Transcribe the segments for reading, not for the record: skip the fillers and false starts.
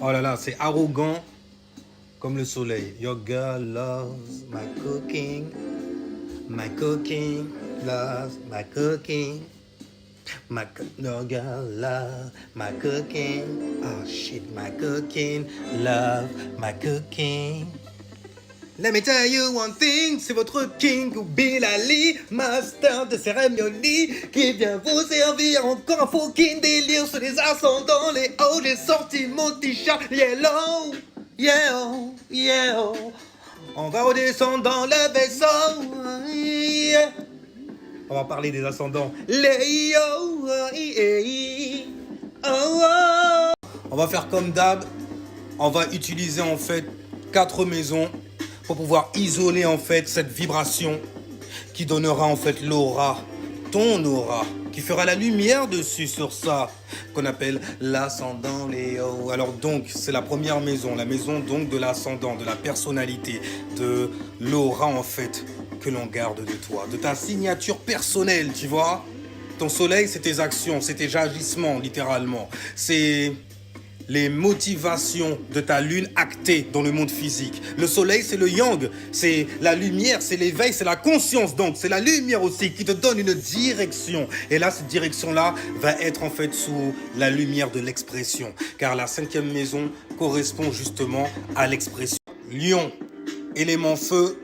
Oh là là, c'est arrogant comme le soleil. Your girl loves my cooking, loves my cooking. Your girl loves my cooking. Oh shit, my cooking, love my cooking. Let me tell you one thing, c'est votre king Bilali, master de cérémonie, qui vient vous servir encore un fucking délire sur les ascendants, les hauts, j'ai sorti mon t-shirt yellow, yeah, yeah. On va redescendre dans le vaisseau, yeah. On va parler des ascendants, les yo, yeah. Oh, oh. On va faire comme d'hab, on va utiliser en fait 4 maisons pour pouvoir isoler en fait cette vibration qui donnera en fait l'aura, ton aura, qui fera la lumière dessus sur ça, qu'on appelle l'ascendant Léo. Alors donc, c'est la première maison, la maison donc de l'ascendant, de la personnalité, de l'aura en fait que l'on garde de toi, de ta signature personnelle, tu vois. Ton soleil, c'est tes actions, c'est tes agissements, littéralement. C'est les motivations de ta lune actées dans le monde physique. Le soleil, c'est le yang, c'est la lumière, c'est l'éveil, c'est la conscience. Donc, c'est la lumière aussi qui te donne une direction. Et là, cette direction-là va être en fait sous la lumière de l'expression. Car la 5e maison correspond justement à l'expression. Lion, élément feu,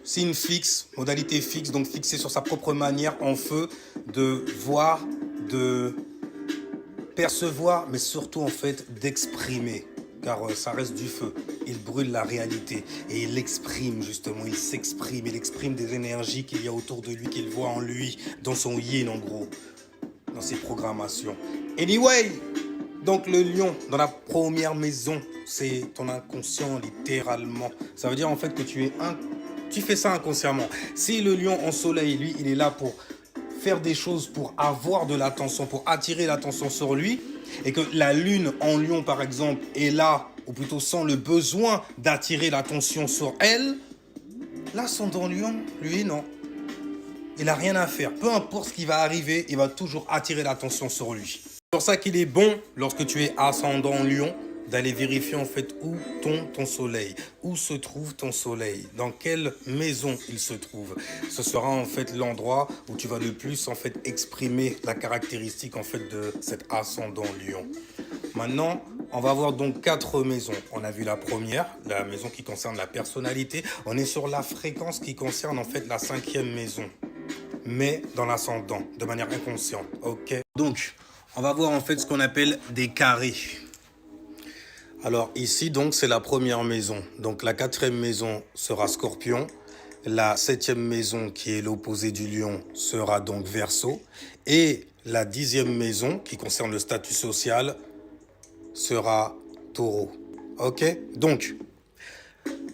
signe fixe, modalité fixe, donc fixé sur sa propre manière en feu, de voir, de percevoir, mais surtout en fait d'exprimer, car ça reste du feu. Il brûle la réalité et il l'exprime justement, il s'exprime, il exprime des énergies qu'il y a autour de lui, qu'il voit en lui, dans son yin en gros, dans ses programmations. Anyway, donc le lion dans la première maison, c'est ton inconscient littéralement. Ça veut dire en fait que tu fais ça inconsciemment. Si le lion en soleil, lui, il est là pour faire des choses pour avoir de l'attention, pour attirer l'attention sur lui, et que la lune en lion par exemple est là, ou plutôt sans le besoin d'attirer l'attention sur elle, l'ascendant lion, lui non. Il n'a rien à faire. Peu importe ce qui va arriver, il va toujours attirer l'attention sur lui. C'est pour ça qu'il est bon, lorsque tu es ascendant lion, d'aller vérifier en fait où ton soleil, où se trouve ton soleil, dans quelle maison il se trouve. Ce sera en fait l'endroit où tu vas le plus en fait exprimer la caractéristique en fait de cet ascendant lion. Maintenant, on va voir donc 4 maisons. On a vu la première, la maison qui concerne la personnalité. On est sur la fréquence qui concerne en fait la 5e maison, mais dans l'ascendant, de manière inconsciente. Ok. Donc, on va voir en fait ce qu'on appelle des carrés. Alors ici, donc, c'est la première maison. Donc la 4e maison sera Scorpion. La 7e maison, qui est l'opposé du Lion, sera donc Verseau. Et la 10e maison, qui concerne le statut social, sera Taureau. Ok? Donc,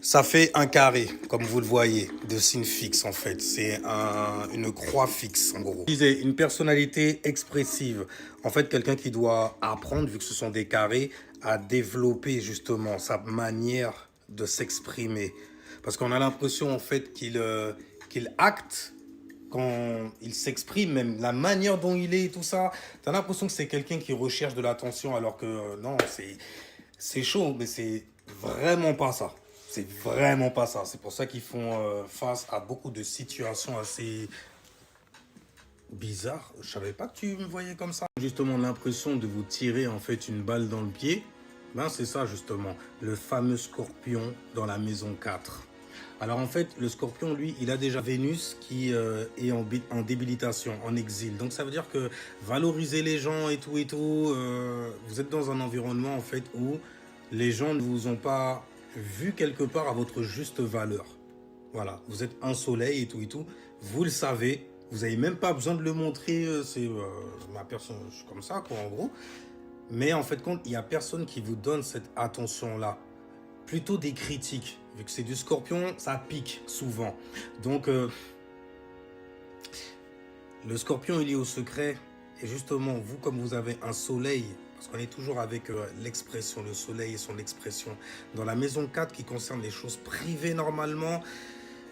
ça fait un carré, comme vous le voyez, de signe fixe en fait. C'est une croix fixe en gros. Je disais, une personnalité expressive. En fait, quelqu'un qui doit apprendre, vu que ce sont des carrés, à développer justement sa manière de s'exprimer. Parce qu'on a l'impression en fait qu'il acte quand il s'exprime, même la manière dont il est et tout ça. Tu as l'impression que c'est quelqu'un qui recherche de l'attention alors que non, c'est chaud, mais c'est vraiment pas ça. C'est vraiment pas ça. C'est pour ça qu'ils font face à beaucoup de situations assez bizarres. Je savais pas que tu me voyais comme ça. Justement, l'impression de vous tirer en fait une balle dans le pied. Ben, c'est ça justement, le fameux scorpion dans la maison 4. Alors en fait, le scorpion, lui, il a déjà Vénus qui est en débilitation, en exil. Donc ça veut dire que valoriser les gens et tout, vous êtes dans un environnement en fait où les gens ne vous ont pas vu quelque part à votre juste valeur. Voilà, vous êtes un soleil et tout, vous le savez, vous n'avez même pas besoin de le montrer, c'est ma personne, je suis comme ça quoi en gros. Mais en fait, il n'y a personne qui vous donne cette attention-là. Plutôt des critiques. Vu que c'est du scorpion, ça pique souvent. Donc, le scorpion, il est au secret. Et justement, vous, comme vous avez un soleil, parce qu'on est toujours avec l'expression, le soleil et son expression. Dans la maison 4 qui concerne les choses privées normalement,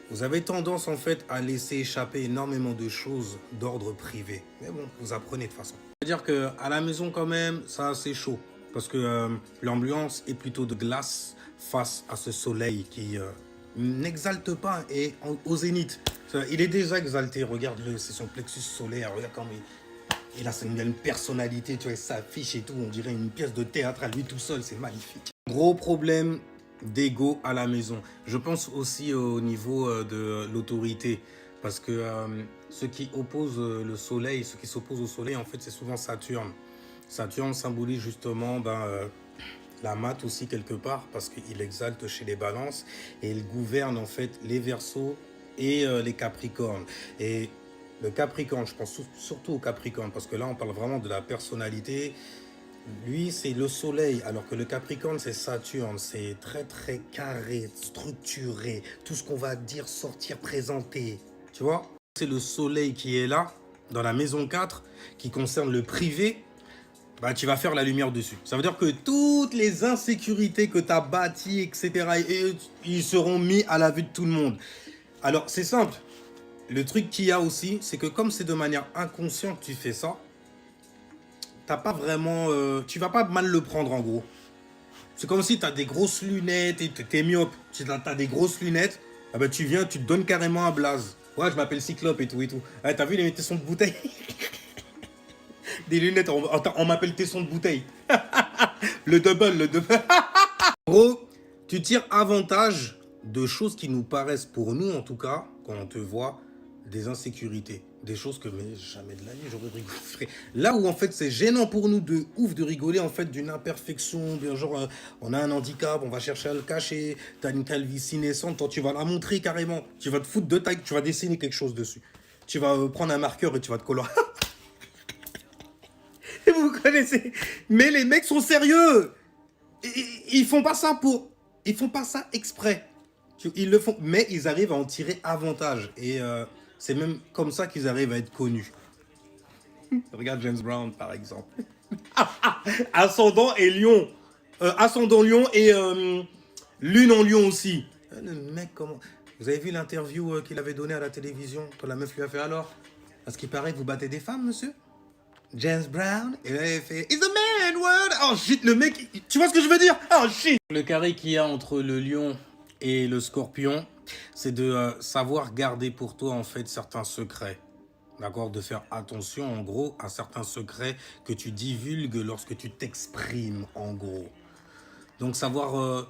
vous avez tendance en fait à laisser échapper énormément de choses d'ordre privé. Mais bon, vous apprenez de toute façon. C'est-à-dire qu'à la maison quand même, ça c'est chaud. parce que l'ambiance est plutôt de glace face à ce soleil qui n'exalte pas et au zénith. Il est déjà exalté, regarde-le, c'est son plexus solaire, regarde comment il a une personnalité, tu vois, il s'affiche et tout, on dirait une pièce de théâtre à lui tout seul, c'est magnifique. Gros problème d'ego à la maison. Je pense aussi au niveau de l'autorité, parce que ce qui oppose le soleil, ce qui s'oppose au soleil, en fait, c'est souvent Saturne. Saturne symbolise justement la mat aussi quelque part, parce qu'il exalte chez les balances et il gouverne en fait les Verseaux et les Capricornes. Et le Capricorne, je pense surtout au Capricorne, parce que là on parle vraiment de la personnalité. Lui, c'est le soleil, alors que le Capricorne, c'est Saturne. C'est très, très carré, structuré. Tout ce qu'on va dire, sortir, présenter. Tu vois? C'est le soleil qui est là, dans la maison 4, qui concerne le privé. Bah, tu vas faire la lumière dessus. Ça veut dire que toutes les insécurités que tu as bâties, etc., ils seront mis à la vue de tout le monde. Alors, c'est simple. Le truc qu'il y a aussi, c'est que comme c'est de manière inconsciente que tu fais ça, t'as pas vraiment, tu vas pas mal le prendre en gros. C'est comme si tu as des grosses lunettes et t'es myope. Tu as des grosses lunettes, ah ben tu viens, tu te donnes carrément un blaze. Ouais, je m'appelle Cyclope et tout et tout. Ah, t'as vu les tessons de bouteille? Des lunettes, on m'appelle tesson de bouteille. Le double, le double. En gros, tu tires avantage de choses qui nous paraissent, pour nous en tout cas, quand on te voit, des insécurités. Des choses que, mais jamais de la vie, j'aurais rigolé. Là où en fait c'est gênant pour nous de ouf de rigoler en fait d'une imperfection, bien genre on a un handicap, on va chercher à le cacher, t'as une calvitie naissante, toi tu vas la montrer carrément, tu vas te foutre de taille, tu vas dessiner quelque chose dessus. Tu vas prendre un marqueur et tu vas te colorer. Vous connaissez. Mais les mecs sont sérieux. Ils font pas ça pour... Ils font pas ça exprès. Ils le font, mais ils arrivent à en tirer avantage. Et c'est même comme ça qu'ils arrivent à être connus. Regarde James Brown, par exemple. Ascendant et lion. Ascendant lion et lune en lion aussi. Le mec, comment... Vous avez vu l'interview qu'il avait donnée à la télévision quand la meuf lui a fait alors? Parce qu'il paraît que vous battez des femmes, monsieur? James Brown, et là il fait It's a man word. Oh shit, le mec, tu vois ce que je veux dire? Oh shit. Le carré qu'il y a entre le lion et le scorpion, c'est de savoir garder pour toi en fait certains secrets. D'accord? De faire attention en gros à certains secrets que tu divulgues lorsque tu t'exprimes en gros. Donc savoir,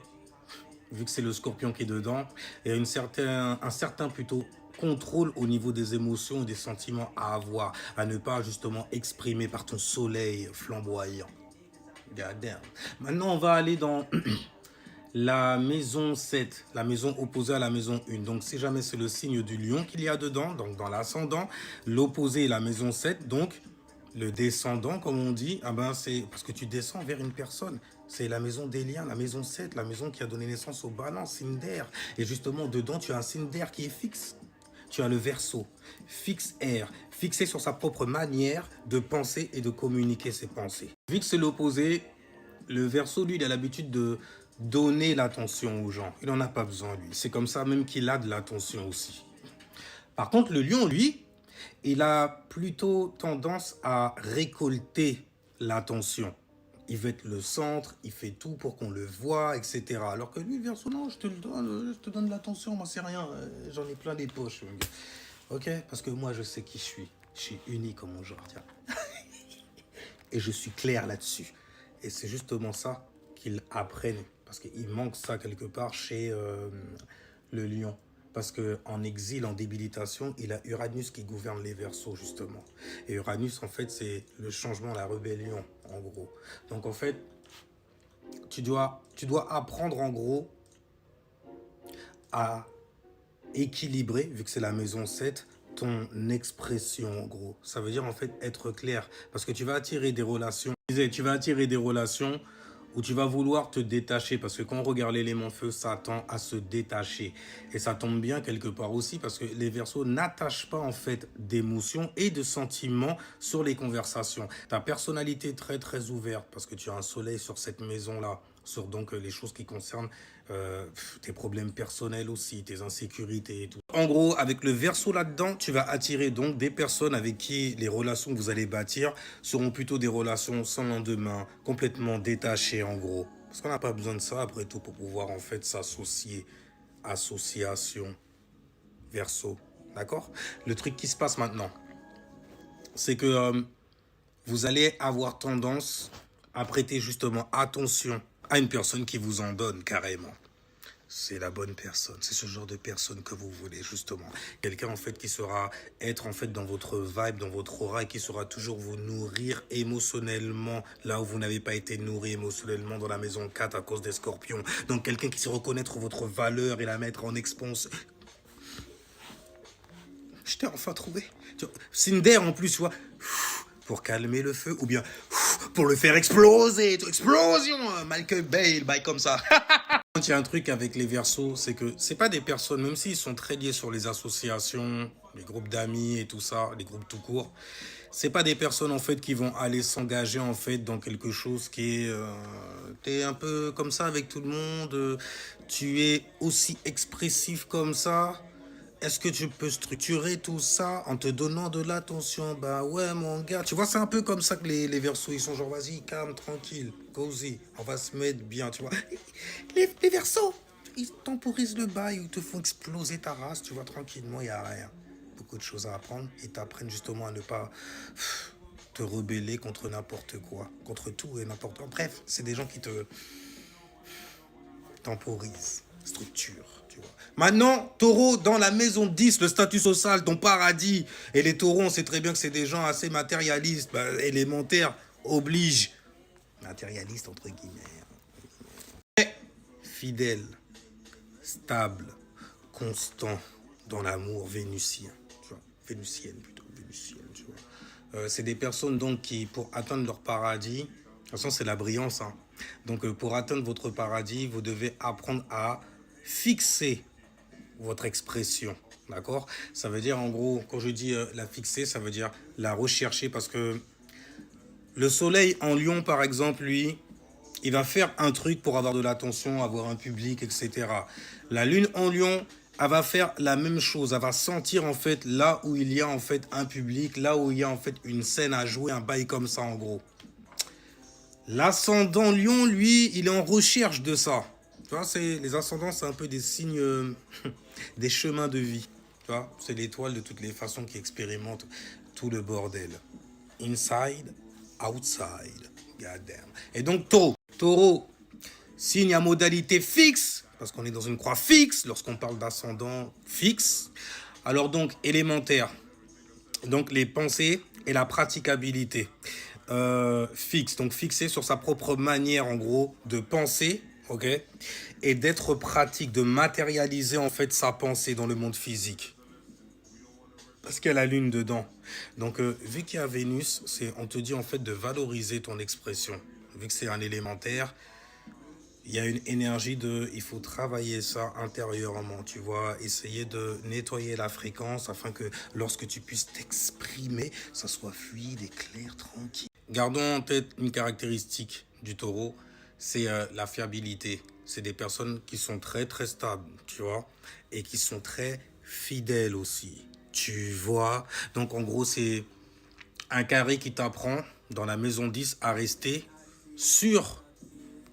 vu que c'est le scorpion qui est dedans, il y a un certain plutôt contrôle au niveau des émotions et des sentiments à avoir, à ne pas justement exprimer par ton soleil flamboyant. God damn. Maintenant, on va aller dans la maison 7, la maison opposée à la maison 1. Donc, si jamais c'est le signe du lion qu'il y a dedans, donc dans l'ascendant, l'opposé est la maison 7, donc le descendant, comme on dit, ah ben c'est parce que tu descends vers une personne. C'est la maison des liens, la maison 7, la maison qui a donné naissance au balance, signe d'air. Et justement, dedans, tu as un signe d'air qui est fixe. Tu as le Verseau, fixe air, fixé sur sa propre manière de penser et de communiquer ses pensées. Vu que c'est l'opposé, le Verseau, lui, il a l'habitude de donner l'attention aux gens. Il n'en a pas besoin, lui. C'est comme ça même qu'il a de l'attention aussi. Par contre, le lion, lui, il a plutôt tendance à récolter l'attention. Il veut être le centre, il fait tout pour qu'on le voie, etc. Alors que lui, le Verseau, non, je te donne l'attention, moi c'est rien, j'en ai plein des poches. Ok, parce que moi je sais qui je suis. Je suis unique en mon genre, tiens. Et je suis clair là-dessus. Et c'est justement ça qu'ils apprennent, parce qu'il manque ça quelque part chez le lion. Parce qu'en exil, en débilitation, il a Uranus qui gouverne les Verseaux, justement. Et Uranus, en fait, c'est le changement, la rébellion, en gros. Donc, en fait, tu dois apprendre, en gros, à équilibrer, vu que c'est la maison 7, ton expression, en gros. Ça veut dire, en fait, être clair. Parce que tu vas attirer des relations. Tu vas attirer des relations où tu vas vouloir te détacher, parce que quand on regarde l'élément feu, ça tend à se détacher. Et ça tombe bien quelque part aussi, parce que les Verseaux n'attachent pas en fait d'émotions et de sentiments sur les conversations. Ta personnalité est très très ouverte, parce que tu as un soleil sur cette maison-là, sur donc les choses qui concernent tes problèmes personnels aussi, tes insécurités et tout. En gros, avec le Verseau là-dedans, tu vas attirer donc des personnes avec qui les relations que vous allez bâtir seront plutôt des relations sans lendemain, complètement détachées en gros. Parce qu'on n'a pas besoin de ça après tout pour pouvoir en fait s'associer. Association Verseau, d'accord? Le truc qui se passe maintenant, c'est que vous allez avoir tendance à prêter justement attention à une personne qui vous en donne carrément. C'est la bonne personne, c'est ce genre de personne que vous voulez justement. Quelqu'un en fait qui saura être en fait dans votre vibe, dans votre aura et qui saura toujours vous nourrir émotionnellement là où vous n'avez pas été nourri émotionnellement dans la maison 4 à cause des scorpions. Donc quelqu'un qui sait reconnaître votre valeur et la mettre en expansion. Je t'ai enfin trouvé. Cinder en plus, tu vois, pour calmer le feu ou bien pour le faire exploser. Explosion, Michael Bay, bail comme ça. Il y a un truc avec les Verseaux, c'est que c'est pas des personnes, même s'ils sont très liés sur les associations, les groupes d'amis et tout ça, les groupes tout court, c'est pas des personnes en fait qui vont aller s'engager en fait dans quelque chose qui est t'es un peu comme ça avec tout le monde, tu es aussi expressif comme ça. Est-ce que tu peux structurer tout ça en te donnant de l'attention? Bah ouais, mon gars. Tu vois, c'est un peu comme ça que les Verseaux, ils sont genre, vas-y, calme, tranquille, cozy. On va se mettre bien, tu vois. Les Verseaux, ils temporisent le bail, ils te font exploser ta race, tu vois, tranquillement, il n'y a rien. Beaucoup de choses à apprendre. Ils t'apprennent justement à ne pas te rebeller contre n'importe quoi, contre tout et n'importe quoi. Bref, c'est des gens qui te temporisent, structure. Maintenant, taureau dans la maison 10, le statut social, ton paradis. Et les taureaux, on sait très bien que c'est des gens assez matérialistes, élémentaires, oblige. Matérialiste entre guillemets. Mais fidèle, stable, constant dans l'amour vénusien. Tu vois, vénusienne plutôt, vénusienne, tu vois. C'est des personnes donc qui, pour atteindre leur paradis, de toute façon c'est la brillance, hein. Donc pour atteindre votre paradis, vous devez apprendre à fixer votre expression, d'accord? Ça veut dire en gros, quand je dis la fixer, ça veut dire la rechercher parce que le soleil en lion par exemple, lui, il va faire un truc pour avoir de l'attention, avoir un public, etc. La lune en lion, elle va faire la même chose, elle va sentir en fait là où il y a en fait un public, là où il y a en fait une scène à jouer, un bail comme ça en gros. L'ascendant lion, lui, il est en recherche de ça. Tu vois, les ascendants, c'est un peu des signes, des chemins de vie. Tu vois, c'est l'étoile de toutes les façons qui expérimente tout le bordel. Inside, outside. God damn. Et donc, taureau, signe à modalité fixe, parce qu'on est dans une croix fixe, lorsqu'on parle d'ascendant fixe. Alors donc, élémentaire. Donc, les pensées et la praticabilité. Fixe, donc fixé sur sa propre manière, en gros, de penser, ok, et d'être pratique, de matérialiser en fait sa pensée dans le monde physique. Parce qu'il y a la lune dedans. Donc, vu qu'il y a Vénus, on te dit en fait de valoriser ton expression. Vu que c'est un élémentaire, il y a une énergie il faut travailler ça intérieurement, tu vois, essayer de nettoyer la fréquence afin que lorsque tu puisses t'exprimer, ça soit fluide et clair, tranquille. Gardons en tête une caractéristique du taureau, c'est la fiabilité. C'est des personnes qui sont très très stables, tu vois, et qui sont très fidèles aussi, tu vois. Donc en gros, c'est un carré qui t'apprend dans la maison 10 à rester sur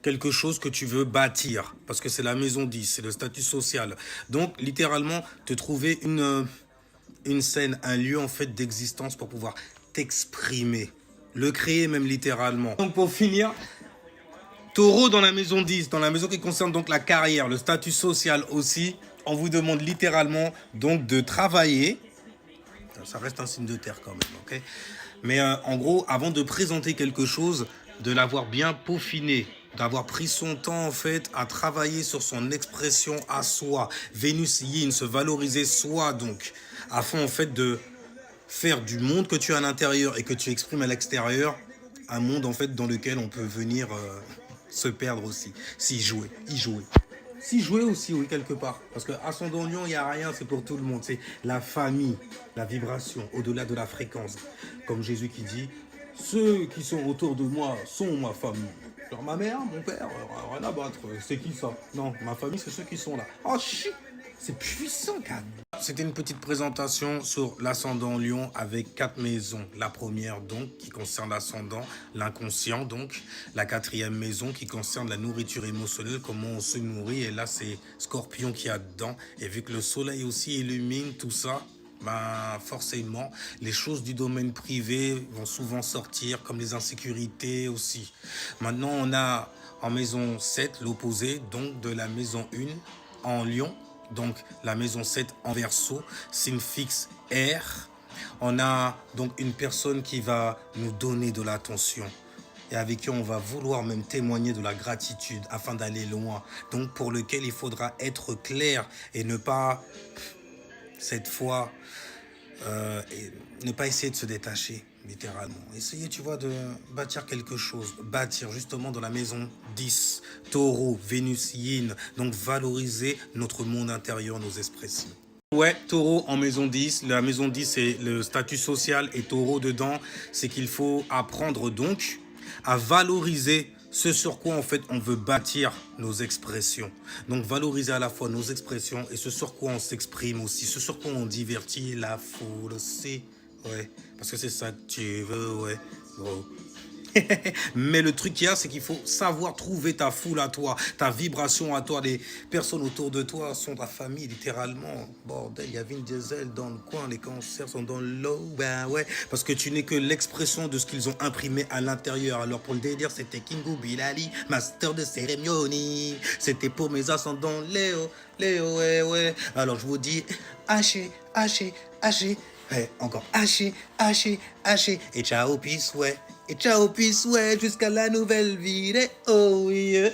quelque chose que tu veux bâtir, parce que c'est la maison 10, c'est le statut social. Donc littéralement, te trouver une scène, un lieu en fait d'existence pour pouvoir t'exprimer. Le créer même littéralement. Donc pour finir, taureau dans la maison 10, dans la maison qui concerne donc la carrière, le statut social aussi, on vous demande littéralement donc de travailler. Ça reste un signe de terre quand même, ok? Mais en gros, avant de présenter quelque chose, de l'avoir bien peaufiné, d'avoir pris son temps en fait à travailler sur son expression à soi. Vénus Yin, se valoriser soi donc, afin en fait de faire du monde que tu as à l'intérieur et que tu exprimes à l'extérieur, un monde en fait dans lequel on peut venir se perdre aussi, y jouer. S'y jouer aussi, oui, quelque part. Parce que ascendant lion, il n'y a rien, c'est pour tout le monde. C'est la famille, la vibration, au-delà de la fréquence. Comme Jésus qui dit, ceux qui sont autour de moi sont ma famille. Genre ma mère, mon père, rien à battre. C'est qui ça? Non, ma famille, c'est ceux qui sont là. Oh shit! C'est puissant, quand même. C'était une petite présentation sur l'ascendant Lion avec 4 maisons. La première, donc, qui concerne l'ascendant, l'inconscient, donc. La 4e maison qui concerne la nourriture émotionnelle, comment on se nourrit. Et là, c'est Scorpion qui a dedans. Et vu que le soleil aussi illumine tout ça, ben, forcément, les choses du domaine privé vont souvent sortir, comme les insécurités aussi. Maintenant, on a en maison 7 l'opposé, donc de la maison 1 en Lion. Donc la maison 7 en Verseau, signe fixe R. On a donc une personne qui va nous donner de l'attention et avec qui on va vouloir même témoigner de la gratitude afin d'aller loin. Donc pour lequel il faudra être clair et ne pas, cette fois, ne pas essayer de se détacher, littéralement. Essayez, tu vois, de bâtir quelque chose. Bâtir, justement, dans la maison 10. Taureau, Vénus, Yin. Donc, valoriser notre monde intérieur, nos expressions. Ouais, taureau en maison 10. La maison 10, c'est le statut social. Et taureau dedans, c'est qu'il faut apprendre donc à valoriser ce sur quoi en fait on veut bâtir nos expressions. Donc valoriser à la fois nos expressions et ce sur quoi on s'exprime aussi, ce sur quoi on divertit la foule aussi. Ouais, parce que c'est ça que tu veux, ouais. Gros. Mais le truc qu'il y a, c'est qu'il faut savoir trouver ta foule à toi, ta vibration à toi. Les personnes autour de toi sont ta famille, littéralement. Bordel, il y a Vin Diesel dans le coin, les cancers sont dans l'eau. Ben ouais, parce que tu n'es que l'expression de ce qu'ils ont imprimé à l'intérieur. Alors pour le délire, c'était Kingu Bilali, master de cérémonie. C'était pour mes ascendants Léo, Léo, ouais, ouais. Alors je vous dis, haché, haché, haché. Hey, encore haché, haché, haché. Et ciao, peace, ouais. Et ciao, peace, ouais, jusqu'à la nouvelle vidéo, yeah.